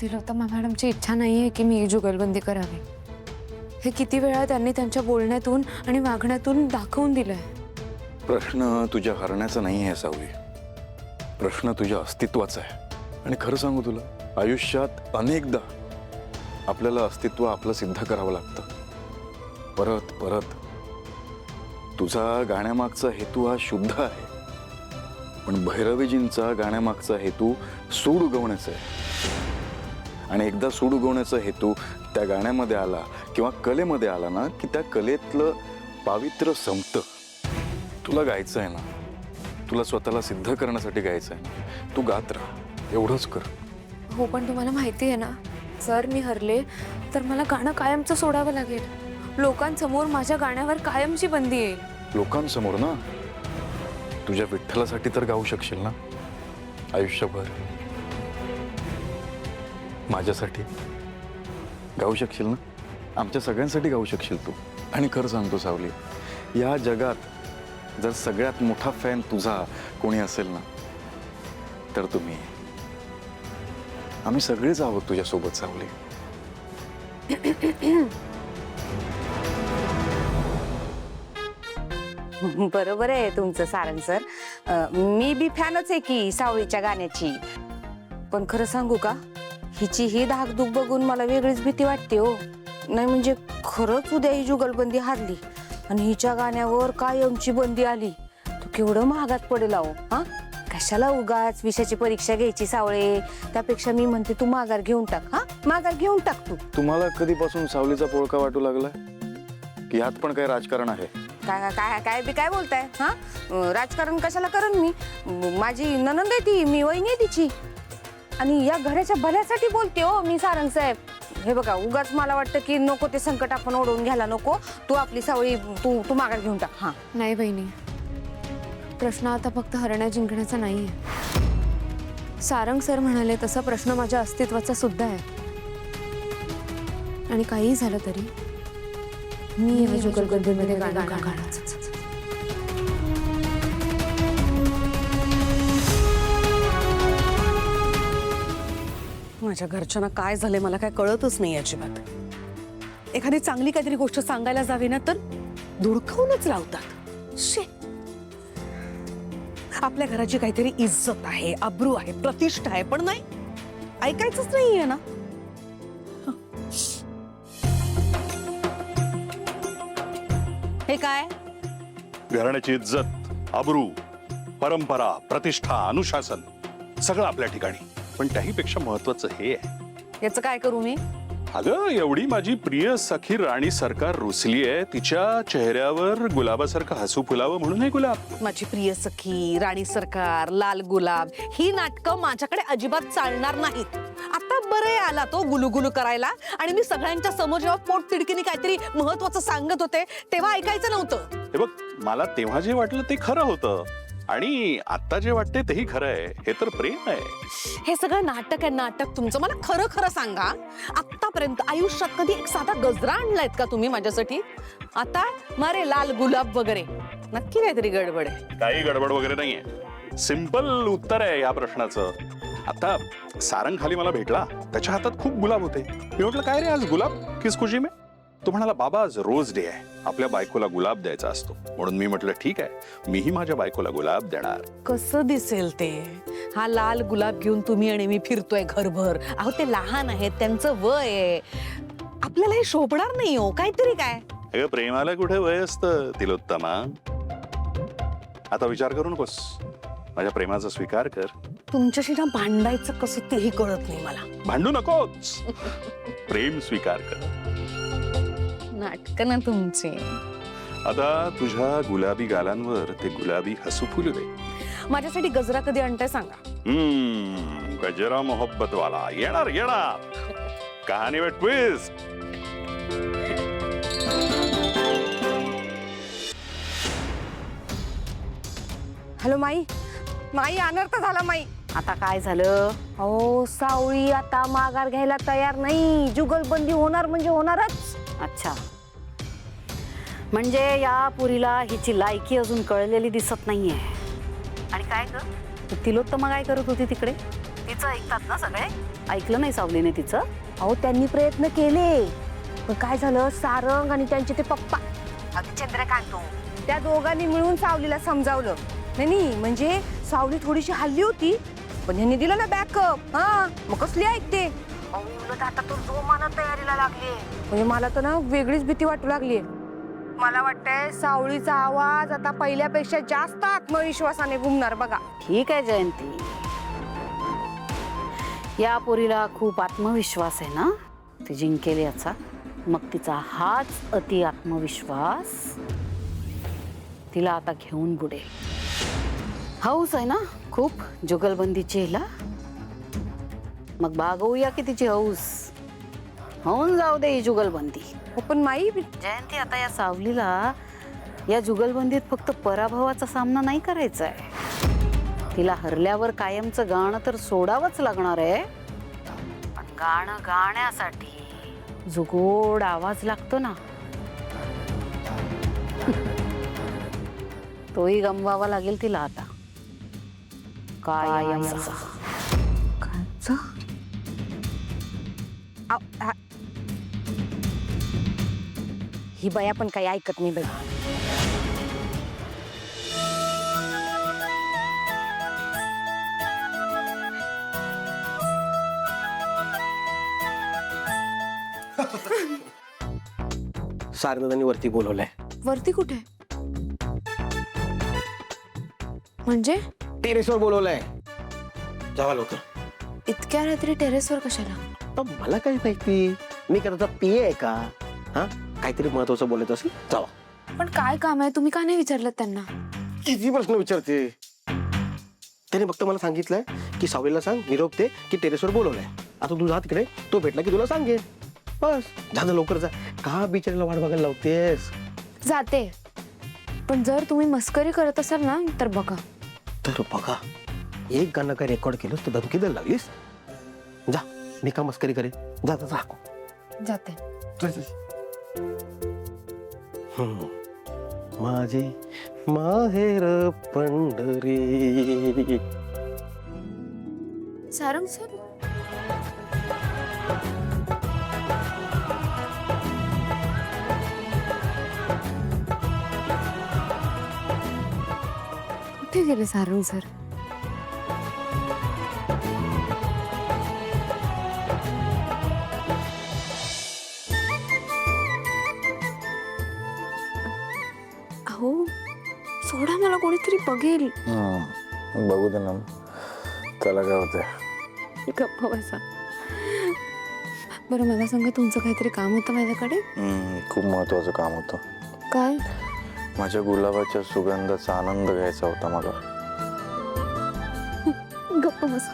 तिलोत्तमा मॅडमची इच्छा नाहीये की मी जुगलबंदी करावी। हे किती वेळा त्यांनी त्यांच्या बोलण्यातून आणि वागण्यातून दाखवून दिलंय। प्रश्न तुझ्या हरण्याचा नाही आहे सावली, प्रश्न तुझ्या अस्तित्वाचा आहे। आणि खरं सांगू तुला, आयुष्यात अनेकदा आपल्याला अस्तित्व आपलं सिद्ध करावं लागतं परत परत। तुझा गाण्यामागचा हेतू हा शुद्ध आहे, पण भैरवीजींचा गाण्यामागचा हेतू सूड उगवण्याचा आहे। आणि एकदा सूड उगवण्याचा हेतू त्या गाण्यामध्ये आला किंवा कलेमध्ये आला ना, की त्या कलेतलं पावित्र्य संपतं। तुला गायचं आहे ना, तुला स्वतःला सिद्ध करण्यासाठी गायचं आहे ना, तू गात राहा, एवढंच कर। हो, पण तुम्हाला माहिती आहे ना, जर मी हरले तर मला गाणं कायमचं सोडावं लागेल। लोकांसमोर माझ्या गाण्यावर कायमची बंदी येईल। लोकांसमोर ना, तुझ्या विठ्ठलासाठी तर गाऊ शकशील ना आयुष्यभर, माझ्यासाठी गाऊ शकशील ना, आमच्या सगळ्यांसाठी गाऊ शकशील तू। आणि खरं सांगतो सावली, या जगात जर सगळ्यात मोठा फॅन तुझा कोणी असेल ना, तर तुम्ही। आम्ही सगळेच आहोत तुझ्यासोबत सावली। बरोबर आहे तुमचं सारंग सर। मी बी फॅनच आहे की सावळीच्या गाण्याची। पण खरं सांगू का, हिची ही धाकधूक बघून मला वेगळीच भीती वाटते हो। नाही म्हणजे खरंच उद्या ही जुगलबंदी हारली आणि हिच्या गाण्यावर कायमची बंदी आली तर केवढं महागात पडेल अहो। हा, कशाला उगाच विषयाची परीक्षा घ्यायची सावळे, त्यापेक्षा मी म्हणते तू माघार घेऊन टाक। हा, माघार घेऊन टाक तू। तुम्हाला कधीपासून सावलीचा पोळका वाटू लागलाय की यात पण काय राजकारण आहे? काय काय काय बी काय बोलताय? हा, राजकारण कशाला करण मी? माझी ननंद आहे ती, मी वहिनी आहे तिची, आणि या घराच्या भल्यासाठी बोलते हो मी सारंग साहेब। हे बघा, उगाच मला वाटतं की नको ते संकट आपण ओढवून घ्यायला नको। तू आपली सावळी तू माघार घेऊन टाक। हा नाही बहिणी, प्रश्न आता फक्त हरण्या जिंकण्याचा नाहीये। सारंग सर म्हणाले तसा प्रश्न माझ्या अस्तित्वाचा सुद्धा आहे। आणि काही झालं तरी मी या जुगलबंदीमध्ये गाणं गाणारच। माझ्या घरच्यांना काय झाले मला काय कळतच नाही अजिबात। एखादी चांगली काहीतरी गोष्ट सांगायला जावी ना तर धुडकावूनच लावतात। शे, आपल्या घराची काहीतरी इज्जत आहे, अब्रू आहे, प्रतिष्ठा आहे, पण नाही, ऐकायचंच नाहीये ना। हे काय? घराण्याची इज्जत, अब्रू, परंपरा, प्रतिष्ठा, अनुशासन सगळं आपल्या ठिकाणी, पण त्याहीपेक्षा महत्वाचं हे आहे। याचं काय करू मी? अगं, एवढी माझी प्रिय सखी राणी सरकार रुसली आहे, तिच्या चेहऱ्यावर गुलाबासारखं हसू फुलावं म्हणून हे गुलाब। माझी प्रिय सखी, राणी सरकार, लाल गुलाब ही नाटकं माझ्याकडे अजिबात चालणार नाहीत। आता बरं आला तो गुलुगुलू करायला, आणि मी सगळ्यांच्या समोर जेव्हा पोट तिडकीने काहीतरी महत्वाचं सांगत होते तेव्हा ऐकायचं नव्हतं। हे बघ, मला तेव्हा जे वाटलं ते खरं होतं, आणि आता जे वाटते तेही खरं आहे। हे तर प्रेम आहे। हे सगळं नाटक आहे, नाटक तुमचं। मला खरं खरं सांगा, आतापर्यंत आयुष्यात कधी एक साधा गजरा आणलायत का तुम्ही माझ्यासाठी? आता मारे लाल गुलाब वगैरे, नक्की काहीतरी गडबड आहे। काही गडबड वगैरे नाहीये, सिंपल उत्तर आहे या प्रश्नाचं। आता सारंग खाली मला भेटला, त्याच्या हातात खूप गुलाब होते। मी म्हटलं, काय रे आज गुलाब किस खुशी में? तो म्हणाला, बाबा आज रोज डे आहे, आपल्या बायकोला गुलाब द्यायचा असतो। म्हणून मी म्हटलं, ठीक आहे, मीही माझ्या बायकोला गुलाब देणार। कसं दिसेल ते? हा लाल गुलाब घेऊन तुम्ही आणि मी फिरतोय घरभर। अहो, ते लहान आहेत, त्यांचं वय आहे, आपल्याला हे शोभणार नाही हो। काहीतरी काय, अगं, प्रेमाला कुठे वय असतं तिलोत्तमा? आता विचार करू नकोस, माझ्या प्रेमाचा स्वीकार कर। तुमच्याशी ना भांडायचं कसं तेही कळत नाही मला। भांडू नकोच, प्रेम स्वीकार कर। नाटक ना तुमची। आता तुझ्या गुलाबी गालांवर ते गुलाबी हसू फुलू दे। माझ्यासाठी गजरा कधी आणताय सांगा? गजरा मोहब्बत वाला येणार येणार, कहाणी में ट्विस्ट। हॅलो माई, माई अनर्थ झाला माई। आता काय झालं? अहो, सावळी आता माघार घ्यायला तयार नाही। जुगलबंदी होणार म्हणजे होणारच। अच्छा, म्हणजे या पुरीला हिची लायकी अजून कळलेली दिसत नाहीये। आणि काय ग, तिलोत्तमा काय करत होती तिकडे? तिचं ऐकतात ना सगळे? ऐकलं नाही सावलीने तिचं? अहो त्यांनी प्रयत्न केले, पण काय झालं, सारंग आणि त्यांचे ते पप्पा अगदी चंद्रकांत त्या दोघांनी मिळून सावलीला समजावलं. नाही म्हणजे सावली थोडीशी हल्ली होती, पण ह्यांनी दिलं ना बॅकअप. हा मग कसली ऐकते. उलट आता तो जोमानं तयारीला लागली. म्हणजे मला तर ना वेगळीच भीती वाटू लागली. मला वाटतंय सावळीचा आवाज आता पहिल्यापेक्षा जास्त आत्मविश्वासाने घुमणार बघा. ठीक आहे जयंती, या पोरीला खूप आत्मविश्वास आहे ना, ती जिंकेल याचा. मग तिचा हाच अति आत्मविश्वास तिला आता घेऊन बुडेल. हौस आहे ना खूप जुगलबंदीची हिला, मग भागवूया की तिची हौस. होऊन जाऊ दे ही जुगलबंदी. पण माई जयंती, आता या सावलीला या जुगलबंदीत फक्त पराभवाचा सामना नाही करायचा आहे. तिला हरल्यावर कायमचं गाणं तर सोडावंच लागणार आहे. पण गाणं गाण्यासाठी जो गोड आवाज लागतो ना, तोही गमवावा लागेल तिला आता कायमचा. ही बया पण काही ऐकत नाही बाई. सारंगांनी वरती बोलवलंय. वरती कुठे? म्हणजे टेरेसवर बोलवलंय. जावा लवकर. इतक्या रात्री टेरेसवर कशाला? तर मला काय माहिती, मी का त्याचा पिये आहे का? हा, काहीतरी महत्वाचं बोलायचं असेल जावा. पण काय काम आहे, तुम्ही का नाही विचारलं त्यांना? किती प्रश्न विचारते. त्याने फक्त मला सांगितलंय की सावलीला सांग निरोप दे की टेरेसवर बोलवलंय. आता तू जा तिकडे, तो भेटला की तुला सांगेल. बस झालं, लवकर जा. का बिचारीला वाट बघायला लावतेस? जाते, पण जर तुम्ही मस्करी करत असाल ना तर बघा. तर बघा, एक गाणं काय रेकॉर्ड केलंस तर धमकी द्यायला लागलीस. जा, मी का मस्करी करेन. जा जा जा. जाते. माझे माहेर पंढरी. सारंग सर, कुठे गेले सारंग सर? अहो सोडा, मला कोणीतरी बघेल. बघू दे ना, त्याला काय होतंय. गप्पा बसा. बरं मला सांगा, तुमचं काहीतरी काम होतं माझ्याकडे? खूप महत्वाचं काम होतं. काय? माझ्या गुलाबाच्या सुगंधाचा आनंद घ्यायचा होता मला. गप्पा बसा.